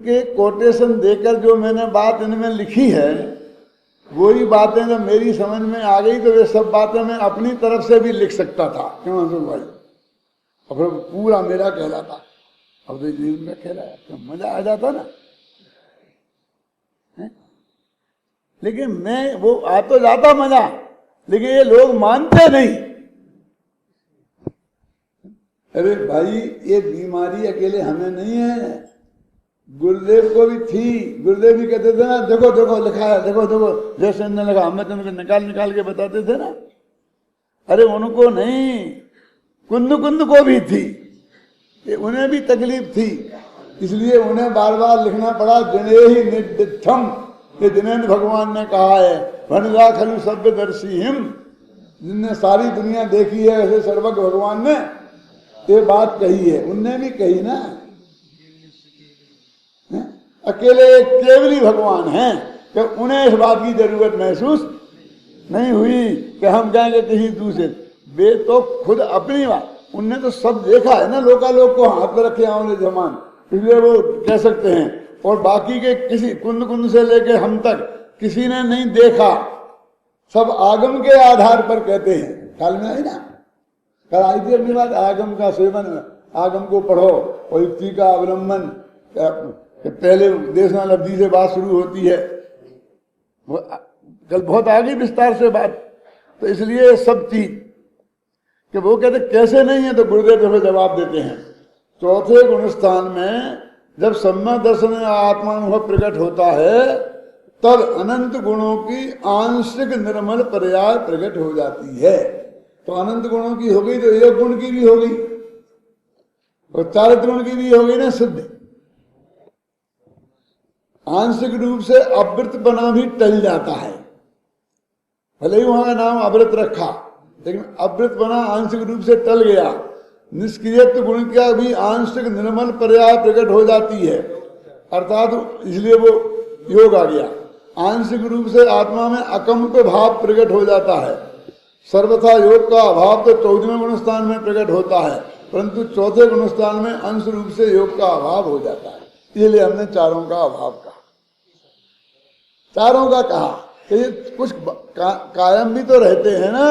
इनके कोटेशन देकर जो मैंने बात इनमें लिखी है, वही बातें जब मेरी समझ में आ गई तो वे सब बातें मैं अपनी तरफ से भी लिख सकता था। क्यों अंशुल भाई? और फिर पूरा मेरा कहलाता। अब तो जीवन में कहलाया तो मजा आ जाता ना है? लेकिन मैं वो आ तो जाता मजा, लेकिन ये लोग मानते नहीं। अरे भाई, ये बीमारी अकेले हमें नहीं है, गुरुदेव को भी थी। गुरुदेव भी कहते थे ना, देखो देखो लिखा है, देखो देखो जैसे ने लगा, हमें तो निकाल निकाल के बताते थे ना। अरे उनको नहीं, कुंद कुंद को भी थी, उन्हें भी तकलीफ थी, इसलिए उन्हें बार बार लिखना पड़ा। जने ही निर्दिठम, ये जिनेन्द्र भगवान ने कहा है, भनगा खलु सभ्य दर्शी हिम, जिनने सारी दुनिया देखी है ऐसे सर्वज्ञ भगवान ने ये बात कही है। उनने भी कही ना, अकेले केवली भगवान हैं कि उन्हें इस बात की जरूरत महसूस नहीं हुई कि हम कहेंगे किसी दूसरे। वे तो खुद अपनी बात, उनने तो सब देखा है ना, लोकालोक को हाथ में रखे आने जमान, इसलिए वो कह सकते हैं। और बाकी के किसी कुंद कुंद से लेके हम तक किसी ने नहीं देखा, सब आगम के आधार पर कहते हैं। ख्याल में आई ना, कल आई थी अपनी बात, आगम का सेवन, आगम को पढ़ो और युक्ति का अवलंबन। पहले देशनालब्धि से बात शुरू होती है, वो कल बहुत आगे विस्तार से बात। तो इसलिए सब चीज कि वो कहते कैसे नहीं है, तो गुरुदेव फिर जवाब देते हैं। चौथे गुणस्थान में जब सम्यक दर्शन आत्मानुभव प्रकट होता है, तब अनंत गुणों की आंशिक निर्मल पर्याय प्रकट हो जाती है। तो अनंत गुणों की हो गई तो एक गुण की भी हो गई, और चारित्र गुण की भी हो गई ना सिद्ध। आंशिक रूप से अवृत बना भी टल जाता है, भले ही वहां का नाम अवृत रखा, लेकिन अवृत बना आंशिक रूप से टल गया। निष्क्रियत्व गुण का भी आंशिक निर्मल पर्याय प्रकट हो जाती है, अर्थात इसलिए वो योग आ गया। आंशिक रूप से आत्मा में अकंप भाव प्रकट हो जाता है। सर्वथा योग का अभाव तो 14वें गुणस्थान में प्रकट होता है, परंतु चौथे गुणस्थान में अंश रूप से योग का अभाव हो जाता है। इसलिए हमने चारों का अभाव कहा, चारों का कहा कि ये कुछ कायम भी तो रहते हैं ना,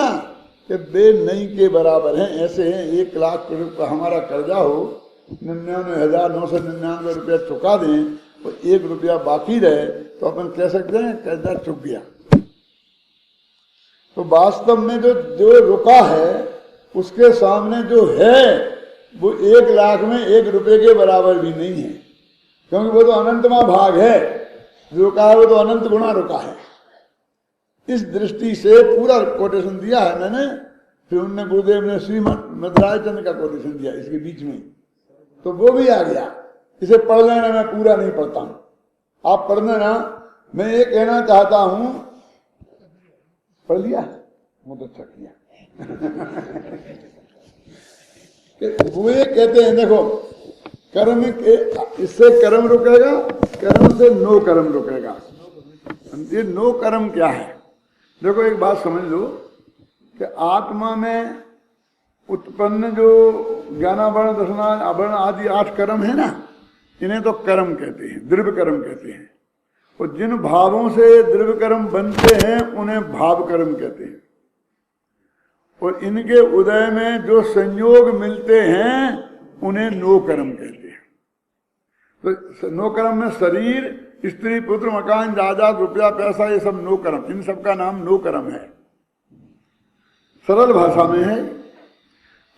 कि वे नहीं के बराबर हैं। ऐसे हैं 1 लाख का हमारा कर्जा हो, 99,999 रुपया चुका दें, तो 1 रुपया बाकी रहे तो अपन कह सकते हैं कर्जा चुक गया। तो वास्तव में जो रुका है उसके सामने जो है वो 1 लाख में 1 रुपये के बराबर भी नहीं है, क्योंकि वो तो अनंतमा भाग है। जो रुका है वो तो अनंत गुणा रुका है। इस दृष्टि से पूरा कोटेशन दिया है मैंने। फिर उनने गुरुदेव ने श्री मद्राज चंद्र का कोटेशन दिया इसके बीच में, तो वो भी आ गया। इसे पढ़ लेना, मैं पूरा नहीं पढ़ता हूं, आप पढ़ लेना। मैं ये कहना चाहता हूं, पढ़ लिया बहुत अच्छा किया। वो ये कहते हैं, देखो कर्म के, इससे कर्म रुकेगा, कर्म से नो कर्म रुकेगा। ये नो कर्म क्या है? देखो एक बात समझ लो कि आत्मा में उत्पन्न जो ज्ञानावरण दर्शना आवरण आदि 8 कर्म है ना, इन्हें तो कर्म कहते हैं, द्रव्य कर्म कहते हैं। और जिन भावों से द्रव्य कर्म बनते हैं उन्हें भाव कर्म कहते हैं। और इनके उदय में जो संयोग मिलते हैं उन्हें नो कर्म कहते हैं। तो नो कर्म में शरीर, स्त्री, पुत्र, मकान, जायदाद, रुपया, पैसा, ये सब नो कर्म, इन सब का नाम नो कर्म है, सरल भाषा में है।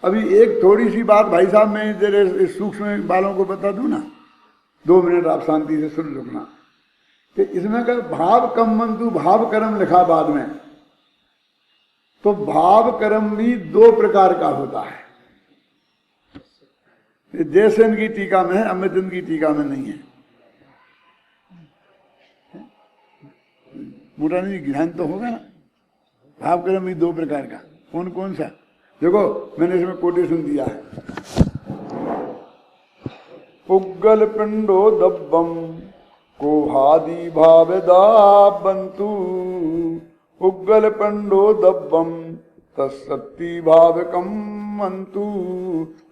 अभी एक थोड़ी सी बात भाई साहब मैं जरा सूक्ष्म बालों को बता दूं ना, 2 मिनट आप शांति से सुन रुकना। कि इसमें कर भाव कम्मंतु भाव कर्म लिखा बाद में, तो भाव कर्म भी 2 प्रकार का होता है। जयसेन की टीका में है, अमृतचंद की टीका में नहीं है। मोटानी ज्ञान तो होगा ना। भाव कर्म भी 2 प्रकार का, कौन कौन सा? देखो मैंने इसमें कोटेशन दिया है। पुग्गल पिंडो दब्बम कोहादि भावेदा बंतु, उग्गल पिंडो दब्बम तत्सत्ति भावकम मंतु।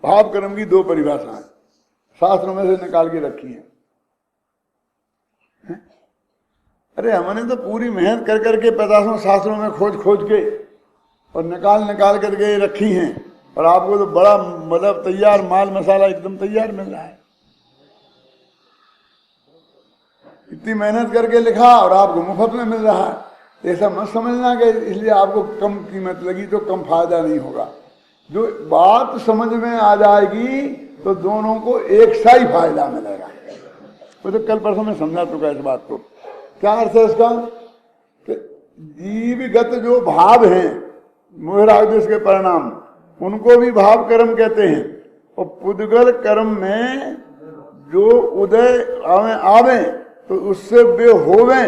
भाव कर्म की 2 परिभाषाएं शास्त्रों में से निकाल के रखी हैं। अरे हमने तो पूरी मेहनत कर करके 50 शास्त्रों में खोज खोज के और निकाल निकाल करके रखी हैं, और आपको तो बड़ा मतलब तैयार माल मसाला एकदम तैयार मिल रहा है। इतनी मेहनत करके लिखा और आपको मुफ्त में मिल रहा है। ऐसा मत समझना कि इसलिए आपको कम कीमत लगी तो कम फायदा नहीं होगा। जो बात समझ में आ जाएगी तो दोनों को एक सा ही फायदा मिलेगा। वो तो कल परसों में समझा चुका इस बात को। क्या अर्थ है इसका कि जीवगत जो भाव हैं मोहरादेश के परिणाम, उनको भी भाव कर्म कहते हैं। और पुद्गल कर्म में जो उदय आवे तो उससे वे होवे,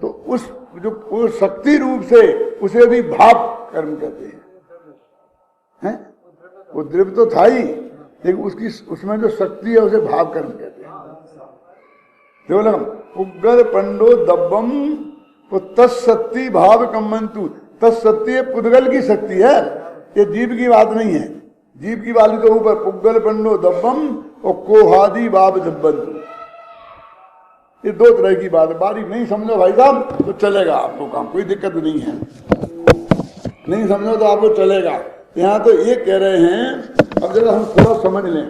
तो उस जो शक्ति रूप से उसे भी भाव कर्म कहते हैं। वो द्रव्य तो था ही, लेकिन उसकी उसमें जो शक्ति है उसे भाव कर्म कहते हैं। देखो पुग्गर पंडो दब्बम तो तत्शक्ति भाव कम्मंतु। तत्शक्ति पुद्गल की शक्ति है, ये जीव की बात नहीं है। जीव की वाली तो ऊपर पुग्गल पंडो दब्बम और कोहादी बाब दब्बंतु, ये दो तरह की बात है। बारीक नहीं समझो भाई साहब तो चलेगा आपको काम, कोई दिक्कत नहीं है। नहीं समझो तो आपको चलेगा। यहाँ तो ये कह रहे हैं, अब जरा हम थोड़ा समझ लें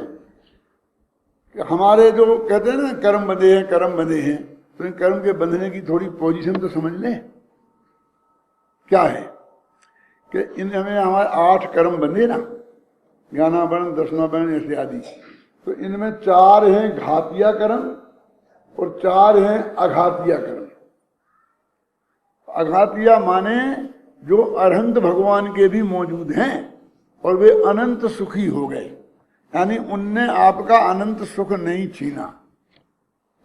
कि हमारे जो कहते हैं ना कर्म बंधे हैं, कर्म बंधे हैं, तो इन कर्म के बंधने की थोड़ी पोजीशन तो समझ लें। क्या है कि इन हमें हमारे 8 कर्म बंधे ना, ज्ञाना वर्ण, दर्शना वर्ण ऐसे आदि। तो इनमें 4 हैं घातिया कर्म और 4 हैं अघातिया कर्म। अघातिया माने जो अरहंत भगवान के भी मौजूद हैं और वे अनंत सुखी हो गए, यानी उनने आपका अनंत सुख नहीं छीना।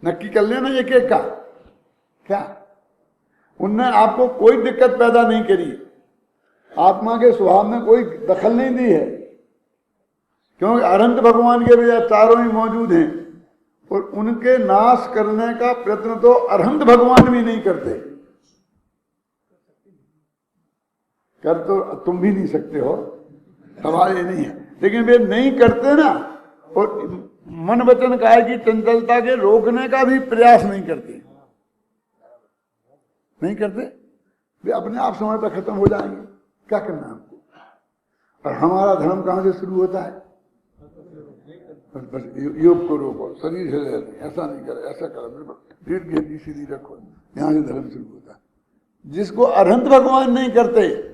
नक्की कर लेना एक एक का। क्या उनने आपको कोई दिक्कत पैदा नहीं करी, आत्मा के स्वभाव में कोई दखल नहीं दी है, क्योंकि अनंत भगवान के भी चारों ही मौजूद हैं और उनके नाश करने का प्रयत्न तो अरहंत भगवान भी नहीं करते। कर तो तुम भी नहीं सकते हो, सवाल ये नहीं है, लेकिन वे नहीं करते ना। और मन वचन काया की चंचलता के रोकने का भी प्रयास नहीं करते, नहीं करते। वे अपने आप समय पर खत्म हो जाएंगे। क्या करना है हमको? और हमारा धर्म कहां से शुरू होता है? बस योग को रोको, शरीर से ऐसा नहीं करे, ऐसा करो, रीढ़ की हड्डी सीधी रखो, यहां से धर्म शुरू होता है। जिसको अरहंत भगवान नहीं करते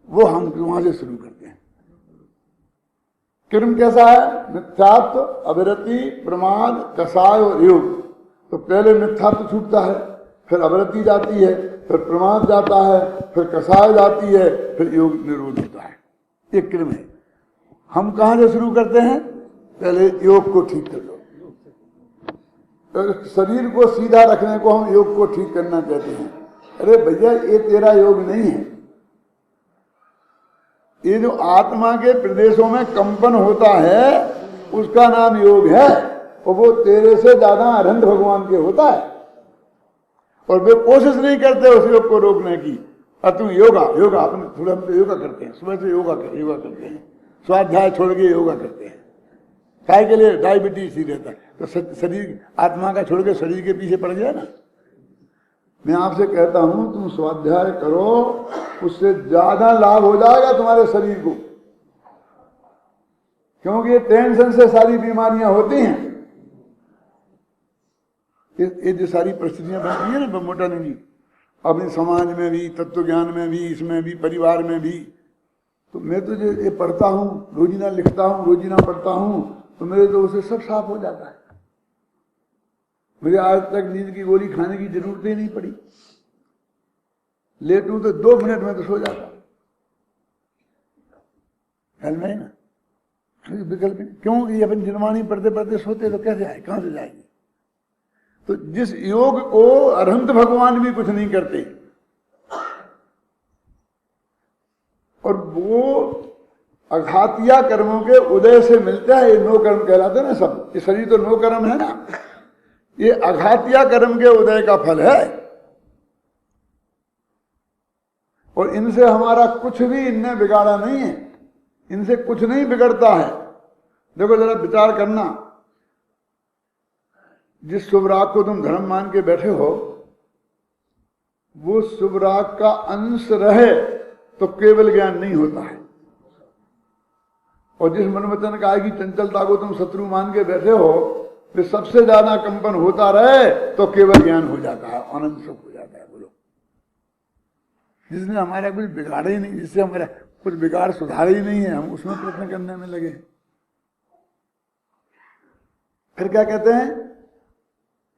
वो हम वहां से शुरू करते हैं। कर्म कैसा है? मिथ्यात्व, अविरति, प्रमाद, कसाय और योग। तो पहले मिथ्यात्व छूटता है, फिर अविरति जाती है, फिर प्रमाद जाता है, फिर कसाय जाती है, फिर योग निरोध होता है। ये कर्म है। हम कहां से शुरू करते हैं? पहले योग को ठीक कर लो। शरीर को सीधा रखने को हम योग को ठीक करना कहते हैं। अरे भैया ये तेरा योग नहीं है। ये जो आत्मा के प्रदेशों में कंपन होता है उसका नाम योग है, और वो तेरे से ज्यादा अरहंत भगवान के होता है। और वे कोशिश नहीं करते उस योग को रोकने की। और तुम योगा अपने थोड़ा हम योगा करते हैं, सुबह से योगा करते हैं, स्वाध्याय छोड़ के योगा करते हैं। काय के लिए? डायबिटीज ही रहता है तो शरीर आत्मा का छोड़ के शरीर के पीछे पड़ गया ना। मैं आपसे कहता हूं तुम स्वाध्याय करो, उससे ज्यादा लाभ हो जाएगा तुम्हारे शरीर को, क्योंकि ये टेंशन से सारी बीमारियां होती हैं। ये जो सारी परिस्थितियां बनती है ना मोटा नहीं, अपने समाज में भी, तत्व ज्ञान में भी, इसमें भी, परिवार में भी। तो मैं तो ये पढ़ता हूं, रोजीना लिखता हूं, रोजीना पढ़ता हूं, तो मेरे तो उसे सब साफ हो जाता है। मुझे आज तक नींद की गोली खाने की जरूरत ही नहीं पड़ी। लेटूं तो 2 मिनट में तो सो जाता। ख्याल में है ना? विकल्प नहीं। क्यों? ये अपन जिनवानी पढ़ते पढ़ते सोते तो कैसे आए, कहां से जाएंगे? तो जिस योग को अरहंत भगवान भी कुछ नहीं करते, और वो अघातिया कर्मों के उदय से मिलता है। ये 9 कर्म कहलाते हैं ना सब। ये शरीर तो 9 कर्म है ना, ये अघातिया कर्म के उदय का फल है। और इनसे हमारा कुछ भी इनने बिगाड़ा नहीं है, इनसे कुछ नहीं बिगड़ता है। देखो जरा विचार करना, जिस शुभ राग को तुम धर्म मान के बैठे हो, वो शुभ राग का अंश रहे तो केवल ज्ञान नहीं होता है। और जिस मन वचन काया की चंचलता को तुम शत्रु मान के बैठे हो, फिर सबसे ज्यादा कंपन होता रहे तो केवल ज्ञान हो जाता है, आनंद सुख हो जाता है। बोलो, जिसने हमारा कुछ बिगाड़ा ही नहीं, जिससे हमारा कुछ बिगाड़ सुधार ही नहीं है, हम उसमें प्रयत्न करने में लगे। फिर क्या कहते हैं,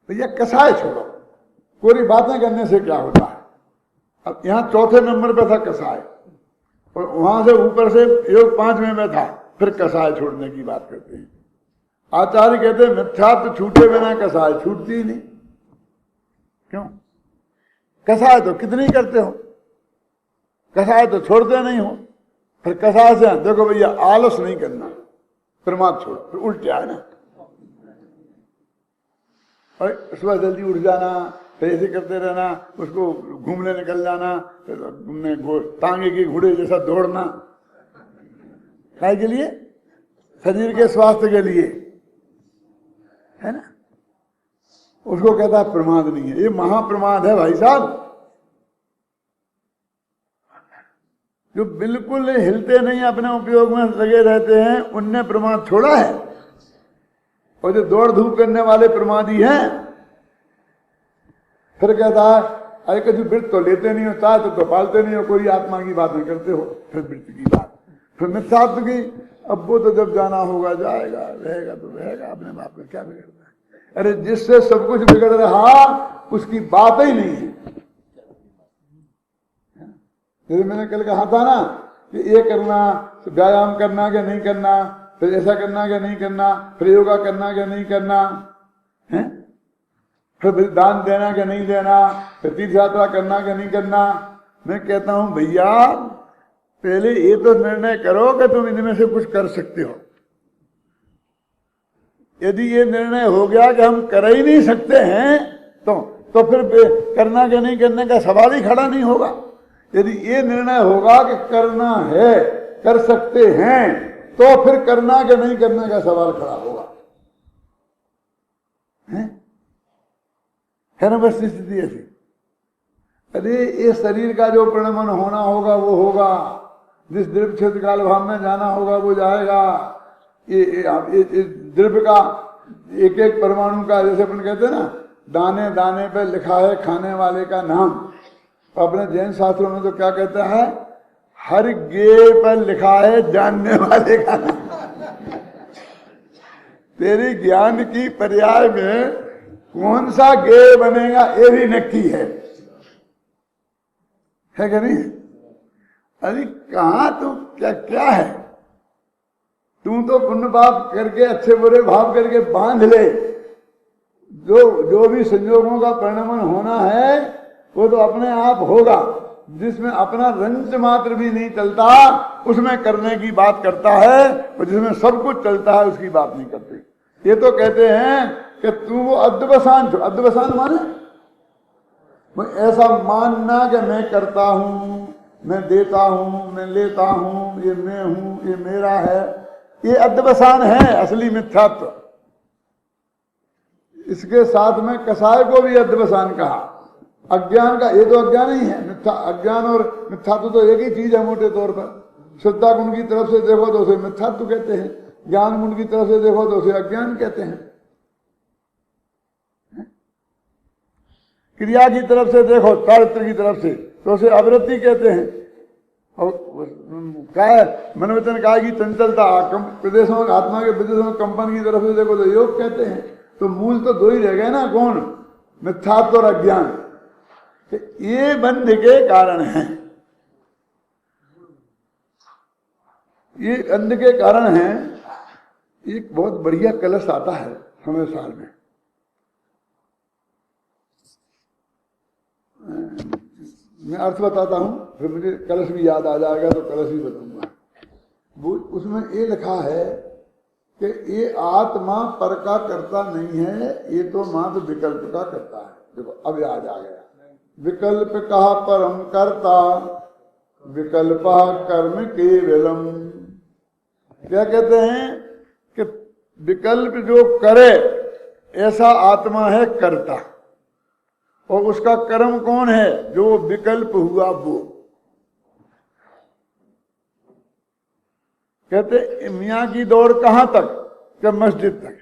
भैया कसाय छोड़ो, कोई बातें करने से क्या होता है। अब यहाँ चौथे नंबर पे था कसाय, और वहां से ऊपर से योग 5वें में था, फिर कसाय छोड़ने की बात करते हैं। आचार्य कहते हैं मिथ्यात्व छूटे बिना कसाय छूटती ही नहीं। क्यों? कसाय तो कितनी करते हो, कसाय तो छोड़ते नहीं हो। फिर कसाय से देखो भैया, आलस नहीं करना, प्रमाद छोड़ो, फिर उल्टे आए ना। और सुबह जल्दी उठ जाना, फिर ऐसे करते रहना, उसको घूमने निकल जाना, टांगे की घोड़े जैसा दौड़ना, काय के लिए? शरीर के स्वास्थ्य के लिए, है ना। उसको कहता है प्रमाद नहीं है, ये महाप्रमाद है भाई साहब। जो बिल्कुल हिलते नहीं, अपने उपयोग में लगे रहते हैं, उनने प्रमाद छोड़ा है। और जो दौड़ धूप करने वाले प्रमादी हैं, फिर कहता है अरे कभी वृत्त तो लेते नहीं हो, चाहे तो पालते नहीं हो, कोई आत्मा की बात नहीं करते हो। फिर वृत्त की बात, फिर मिथ्यात्व की, अब वो तो जब जाना होगा जाएगा, रहेगा तो रहेगा, अपने बाप का क्या बिगड़ता है। अरे जिससे सब कुछ बिगड़ रहा उसकी बात ही नहीं है। जैसे मैंने कल कहा था ना कि ये करना, व्यायाम करना क्या नहीं करना, फिर ऐसा करना क्या नहीं करना, फिर योगा करना क्या नहीं करना है, फिर दान देना क्या नहीं देना, फिर तीर्थ यात्रा करना क्या नहीं करना। मैं कहता हूं भैया पहले ये तो निर्णय करो कि तुम इनमें से कुछ कर सकते हो। यदि ये निर्णय हो गया कि हम कर ही नहीं सकते हैं, तो फिर करना क्या नहीं करने का सवाल ही खड़ा नहीं होगा। यदि ये निर्णय होगा कि करना है, कर सकते हैं, तो फिर करना क्या नहीं करने का सवाल खड़ा होगा, है ना। बस स्थिति ऐसी। अरे ये शरीर का जो प्रणमन होना होगा वो होगा, जिस द्रव्य क्षेत्र काल भाव में जाना होगा वो जाएगा। ये द्रव्य का एक एक परमाणु का, जैसे अपन कहते हैं ना, दाने दाने पे लिखा है खाने वाले का नाम। अपने जैन शास्त्रों में तो क्या कहता है, हर गे पर लिखा है जानने वाले का नाम। तेरी ज्ञान की पर्याय में कौन सा गे बनेगा ये भी नक्की है कि नहीं। अरे कहाँ तू क्या क्या है, तू तो पुण्य पाप करके अच्छे बुरे भाव करके बांध ले। जो भी संयोगों का परिणमन होना है वो तो अपने आप होगा। जिसमें अपना रंच मात्र भी नहीं चलता उसमें करने की बात करता है, और जिसमें सब कुछ चलता है उसकी बात नहीं करते। ये तो कहते हैं कि तू वो अध्यवसान, अध्यवसान माने ऐसा मानना कि मैं करता हूं, मैं देता हूं, मैं लेता हूं, ये मैं हूं, ये मेरा है, ये अध्यवसान है, असली मिथ्यात्व। इसके साथ में कसाय को भी अध्यवसान कहा। अज्ञान का, ये तो अज्ञान ही है, मिथ्या अज्ञान और मिथ्यात्व तो एक ही चीज है मोटे तौर पर। श्रद्धा गुण की तरफ से देखो तो उसे मिथ्यात्व कहते हैं, ज्ञान गुण की तरफ से देखो तो उसे अज्ञान कहते हैं। क्रिया की तरफ से देखो, चारित्र की तरफ से तो उसे अवृत्ति कहते हैं। और क्या है, मन वचन काया की चंचलता, प्रदेशों आत्मा के प्रदेशों कंपन की तरफ से देखो तो योग कहते हैं। तो मूल तो दो ही रह गए ना, कौन? मिथ्यात्व और अज्ञान। ये बंध के कारण है, ये अंध के कारण है। एक बहुत बढ़िया कलश आता है समय साल में, मैं अर्थ बताता हूं, फिर मुझे कलश भी याद आ जाएगा तो कलश भी बताऊंगा। वो उसमें ये लिखा है कि ये आत्मा पर का करता नहीं है, ये तो मात्र विकल्प का करता है। देखो अब याद आ गया, विकल्प कहा परम करता, विकल्प कर्म केवलम। क्या कहते हैं कि विकल्प जो करे ऐसा आत्मा है कर्ता, और उसका कर्म कौन है? जो विकल्प हुआ वो। कहते मियाँ की दौड़ कहां तक? कि मस्जिद तक।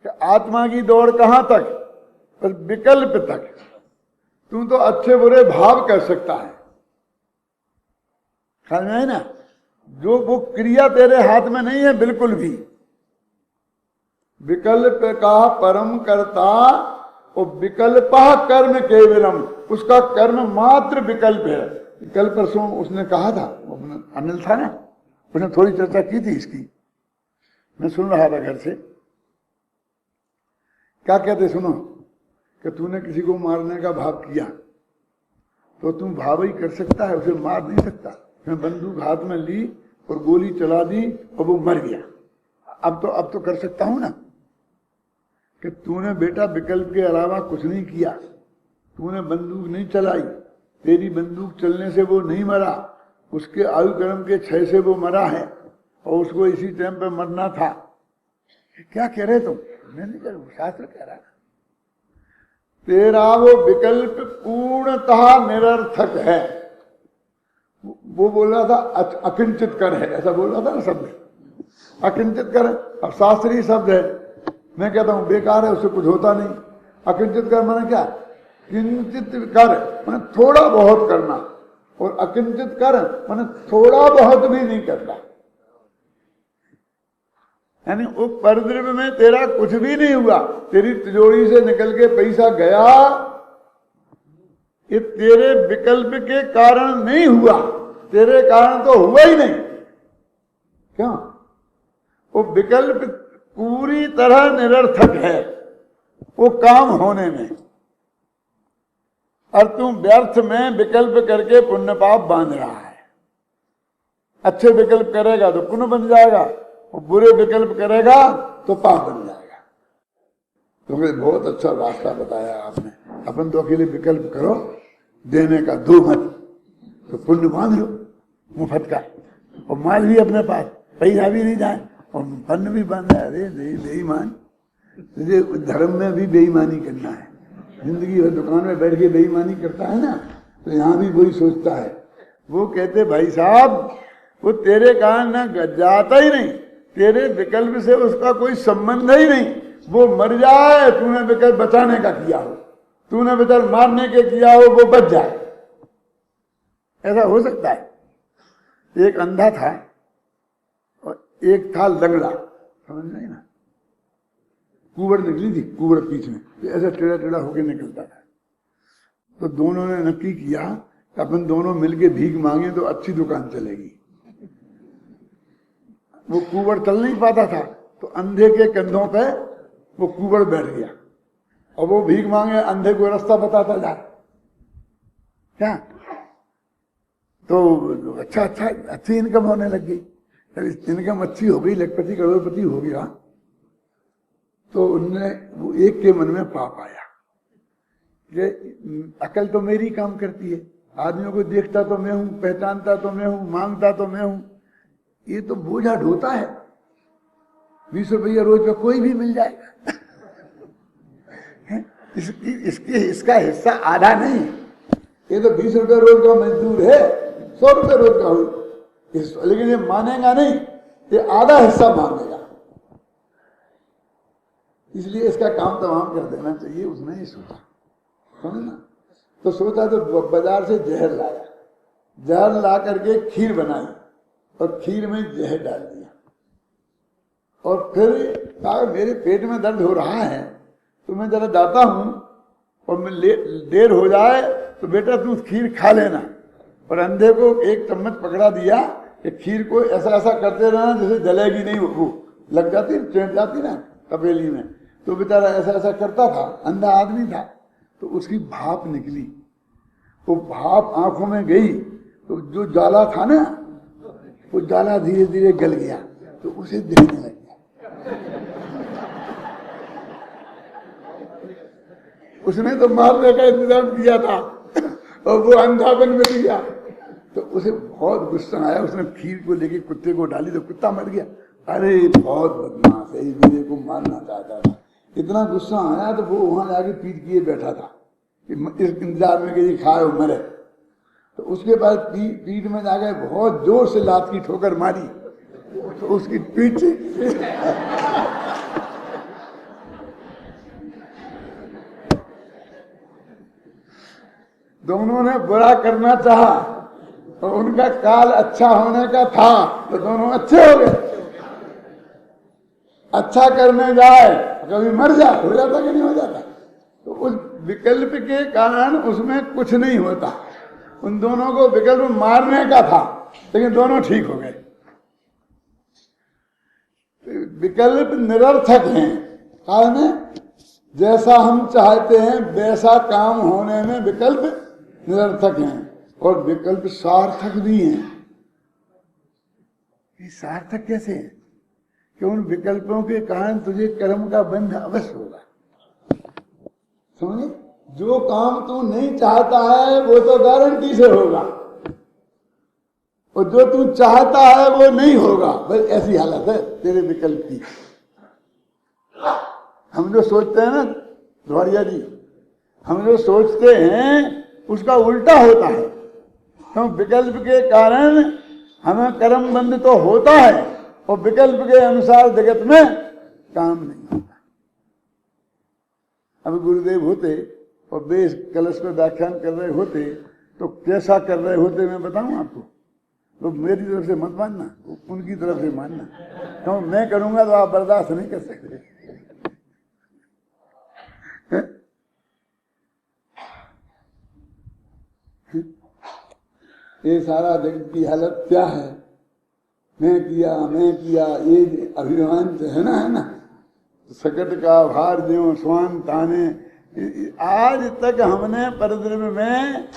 कि आत्मा की दौड़ कहां तक? पर विकल्प तक। तू तो अच्छे बुरे भाव कर सकता है, ख्याल में है ना? जो वो क्रिया तेरे हाथ में नहीं है बिल्कुल भी। विकल्प का परम कर्ता, और विकल्प कर्म केवलम, उसका कर्म मात्र विकल्प है। कल परसों उसने कहा था, अनिल था ना, उसने थोड़ी चर्चा की थी इसकी, मैं सुन रहा था घर से। क्या कहते सुनो, कि तूने किसी को मारने का भाव किया तो तू भाव ही कर सकता है, उसे मार नहीं सकता। मैं बंदूक हाथ में ली और गोली चला दी और वो मर गया। अब तो कर सकता हूं ना। कि तूने बेटा विकल्प के अलावा कुछ नहीं किया, तूने बंदूक नहीं चलाई, तेरी बंदूक चलने से वो नहीं मरा, उसके आयु कर्म के क्षय से वो मरा है, और उसको इसी टाइम पे मरना था। क्या कह रहे तुम? मैं नहीं कह रहा, शास्त्र कह रहा है। तेरा वो विकल्प पूर्णतः निरर्थक है। वो बोल रहा था अकिंचित कर है, ऐसा बोल रहा था ना शब्द, अकिंचित कर। अब शास्त्रीय शब्द है, मैं कहता हूं बेकार है, उससे कुछ होता नहीं। अकिंचित कर माने क्या? किंचित कर माने थोड़ा बहुत करना, और अकिंचित कर माने थोड़ा बहुत भी नहीं करना। यानी उस परद्रव्य में तेरा कुछ भी नहीं हुआ, तेरी तिजोरी से निकल के पैसा गया, ये तेरे विकल्प के कारण नहीं हुआ, तेरे कारण तो हुआ ही नहीं। क्यों? वो विकल्प पूरी तरह निरर्थक है वो काम होने में, और तू व्यर्थ में विकल्प करके पुण्य पाप बांध रहा है। अच्छे विकल्प करेगा तो पुण्य बन जाएगा, और बुरे विकल्प करेगा तो पाप बन जाएगा। तो मुझे बहुत अच्छा रास्ता बताया आपने। अपन तो अकेले विकल्प करो, देने का दो मत, तो पुण्य बांध लो मुफ्त का, और माल भी अपने पास, पैसा भी नहीं जाए, और फन भी बंद है। अरे बेईमान, तुझे धर्म में भी बेईमानी करना है। जिंदगी भर दुकान में बैठ के बेईमानी करता है ना, तो यहाँ भी वही सोचता है। वो कहते भाई साहब, वो तेरे कारण न जाता ही नहीं, तेरे विकल्प से उसका कोई संबंध ही नहीं। वो मर जाए, तूने विकल्प बचाने का किया हो, तूने विकल्प मारने के किया हो, वो बच जाए। ऐसा हो सकता है? एक अंधा था और एक था लंगड़ा, समझ नहीं ना? कुबड़ निकली थी, कुबड़ बीच में ऐसा टेढ़ा टेढ़ा होके निकलता था। तो दोनों ने नक्की किया कि अपन दोनों मिलके भीख मांगे तो अच्छी दुकान चलेगी। वो कुबड़ चल नहीं पाता था, तो अंधे के कंधों पे वो कुबड़ बैठ गया, और वो भीख मांगे, अंधे को रास्ता बताता जा। क्या? तो अच्छी इनकम होने लग गई। जब इनकम अच्छी हो गई, लखपति करोड़पति हो गया, तो उनने वो एक के मन में पाप आया कि अकल तो मेरी काम करती है, आदमियों को देखता तो मैं हूं, पहचानता तो मैं हूं, मांगता तो मैं हूं, ये तो बोझा ढोता है। 20 रुपया रोज का कोई भी मिल जाएगा। इसका हिस्सा आधा नहीं, ये तो 20 रुपया रोज का मजदूर है, 100 रुपये रोज का हो, लेकिन ये मानेगा नहीं, ये आधा हिस्सा मांगेगा। इसलिए इसका काम तमाम कर देना चाहिए। उसने ही सोचा, समझना? तो सोचा तो बाजार से जहर लाया, जहर ला करके खीर बनाई, और खीर में जहर डाल दिया, और फिर कहा मेरे पेट में दर्द हो रहा है, तो मैं जरा जाता हूं, और मैं देर हो जाए तो बेटा तू खीर खा लेना। और अंधे को एक चम्मच पकड़ा दिया कि खीर को ऐसा ऐसा करते रहना जैसे जलेगी नहीं, वो लग जाती, चढ़ जाती ना तपेली में। तो बेचारा ऐसा ऐसा करता था, अंधा आदमी था। तो उसकी भाप निकली, वो भाप आंखों में गई, तो जो जाला था ना, वो जाला धीरे धीरे गल गया, तो उसे दिखने लग गया। उसने तो मारने का इंतजाम किया था, और वो अंधापन में गया। तो उसे बहुत गुस्सा आया, उसने खीर को लेके कुत्ते को डाली, तो कुत्ता मर गया। अरे बहुत बदमाश है, मेरे को मारना चाहता था, इतना गुस्सा आया तो वो वहां जाके पीठ किए बैठा था कि इस इंतजार में कि ये खाए और मरे। तो उसके बाद पीठ में जाके बहुत जोर से लात की ठोकर मारी तो उसकी पीठ दोनों ने बुरा करना चाहा और उनका काल अच्छा होने का था तो दोनों अच्छे हो गए। अच्छा करने जाए कभी मर जाए, हो जाता कि नहीं हो जाता। तो उस विकल्प के कारण उसमें कुछ नहीं होता। उन दोनों को विकल्प मारने का था लेकिन दोनों ठीक हो गए। विकल्प निरर्थक हैं, कारण जैसा हम चाहते हैं वैसा काम होने में विकल्प निरर्थक हैं और विकल्प सार्थक भी हैं। ये सार्थक कैसे है कि उन विकल्पों के कारण तुझे कर्म का बंध अवश्य होगा। समझे, जो काम तू नहीं चाहता है वो तो गारंटी से होगा और जो तू चाहता है वो नहीं होगा। बस ऐसी हालत है तेरे विकल्प की। हम जो सोचते हैं ना द्वारिया जी, हम जो सोचते हैं उसका उल्टा होता है। तो विकल्प के कारण हमें कर्म बंध तो होता है और विकल्प के अनुसार जगत में काम नहीं होता। अब गुरुदेव होते और वे इस कलश पे व्याख्यान कर रहे होते तो कैसा कर रहे होते मैं बताऊं आपको। तो मेरी तरफ से मत मानना, उनकी तरफ से मानना, क्यों मैं करूंगा तो आप बर्दाश्त नहीं कर सकते। ये सारा जगत की हालत क्या है, मैं किया ये अभिमान है ना सकट का भार ज्यों स्वान ताने। आज तक हमने परद्रव्य में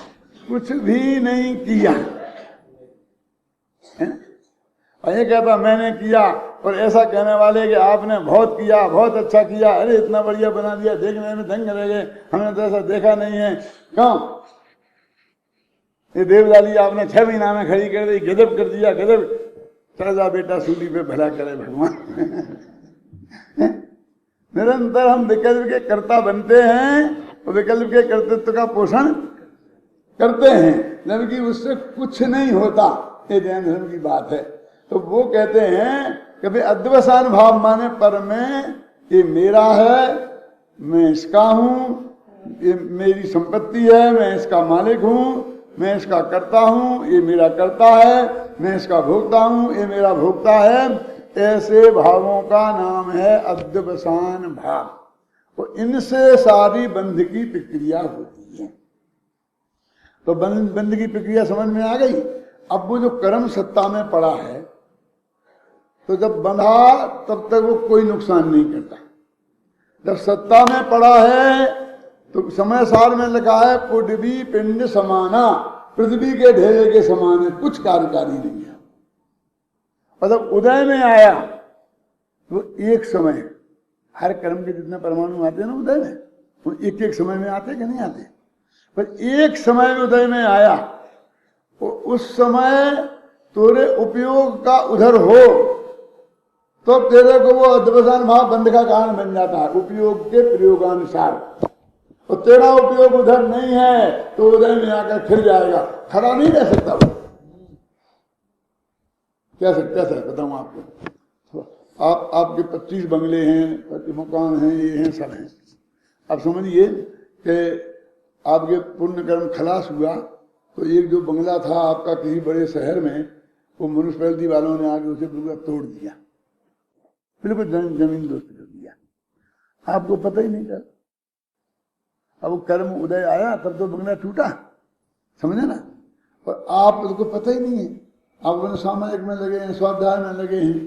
कुछ भी नहीं किया है? और ये कहता मैंने किया और ऐसा कहने वाले कि आपने बहुत किया, बहुत अच्छा किया, अरे इतना बढ़िया बना दिया, देखने में दंग रह गए, हमने तो ऐसा देखा नहीं है। क्यों ये देवदाली आपने 6 महीना में खड़ी कर दी, गजब कर दिया, गजब। चल जा बेटा सूली पे भला करे भगवान। निरंतर हम विकल्प के कर्ता बनते हैं और विकल्प के कर्तृत्व का पोषण करते हैं, जबकि उससे कुछ नहीं होता। ये जैन धर्म की बात है। तो वो कहते हैं कि भाई अद्वसान भाव माने पर में ये मेरा है, मैं इसका हूं, ये मेरी संपत्ति है, मैं इसका मालिक हूं, मैं इसका करता हूं, ये मेरा करता है, मैं इसका भोगता हूं, ये मेरा भोगता है। ऐसे भावों का नाम है अद्वसान भाव। तो इनसे सारी बंध की प्रक्रिया होती है। तो बंध की प्रक्रिया समझ में आ गई। अब वो जो कर्म सत्ता में पड़ा है तो जब बंधा तब तक वो कोई नुकसान नहीं करता। जब सत्ता में पड़ा है तो समय सार में लिखा है पृथ्वी पिंड समाना, पृथ्वी के ढेरे के समान है, कुछ कार्यकारी नहीं है। और जब उदय में आया तो एक समय हर कर्म के जितने परमाणु आते हैं ना उदय में, वो एक एक समय में आते कि नहीं आते, पर एक समय में उदय में आया तो उस समय तेरे उपयोग का उधर हो तो तेरे को वो अद्वसान भाव बंध का कारण बन जाता है, उपयोग के प्रयोगानुसार। और तेरा उपयोग उधर नहीं है तो उदय में आकर फिर जाएगा, खड़ा नहीं रह सकता वो। कैसे बताऊं आपको। आपके 25 बंगले हैं, मकान हैं, ये हैं, सब हैं। अब समझिए कि आपके पुण्य कर्म खलास हुआ तो एक जो बंगला था आपका किसी बड़े शहर में, वो म्यूनिसिपैलिटी वालों ने आके उसे बिल्कुल तोड़ दिया, बिल्कुल जमीन दोस्त कर दिया, आपको पता ही नहीं चला। अब वो कर्म उदय आया तब तो बंगला टूटा, समझे ना। और आप उसको पता ही नहीं है, आप अपने सामाजिक में लगे हैं, स्वाध्याय में लगे हैं,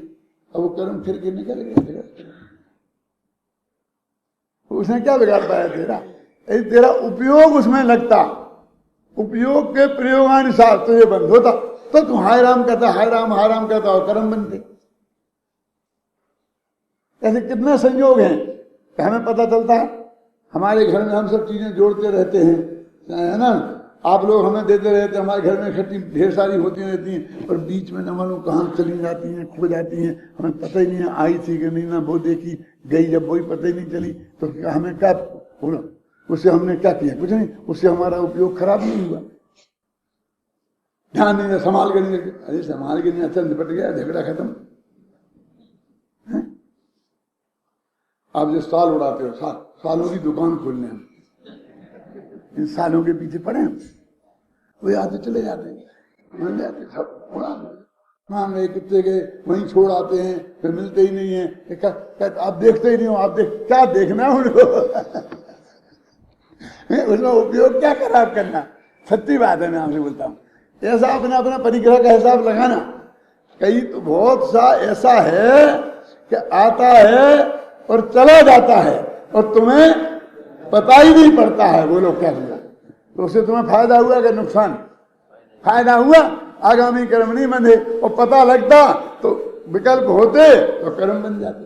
अब वो कर्म फिर के निकल गए। उसने क्या बिगाड़ पाया तेरा? तेरा उपयोग उसमें लगता, उपयोग के प्रयोगानुसार तो ये बंद होता, तो तू हाय राम कहता, हाय राम कहता और कर्म बनते। ऐसे कितने संयोग हैं कि हमें पता चलता है। हमारे घर में हम सब चीजें जोड़ते रहते हैं, है ना। आप लोग हमें देते रहते, हमारे घर में इकट्ठी ढेर सारी होती रहती हैं और बीच में न मालूम कहाँ चली जाती हैं, खो जाती हैं, हमें पता ही नहीं है आई थी कि नहीं, ना वो देखी गई जब वही पता ही नहीं चली, तो हमें क्या बोला, उससे हमने क्या किया? कुछ नहीं, उससे हमारा उपयोग खराब नहीं हुआ, ध्यान नहीं, संभाल के नहीं, अरे संभाल के नहीं, अच्छा निपट गया, झगड़ा खत्म। आप जो साल उड़ाते हो, सालों की दुकान खोलने हम इन सालों के पीछे पड़े हम, वो आते चले जाते हैं, सब उड़ा मांग गए, कुत्ते गए, वहीं छोड़ आते हैं, फिर मिलते ही नहीं है। आप देखते ही नहीं हो, आप क्या देखना उनको उसमें उपयोग क्या खराब करना? सच्ची बात है, मैं आपसे बोलता हूँ, ऐसा अपना अपना परिग्रह का हिसाब लगाना। कई तो बहुत सा ऐसा है कि आता है और चला जाता है और तुम्हें पता ही नहीं पड़ता है वो लोग क्या हुआ, तो उससे तुम्हें फायदा हुआ कि नुकसान? फायदा हुआ, आगामी कर्म नहीं बंधे, और पता लगता तो विकल्प होते तो कर्म बन जाते।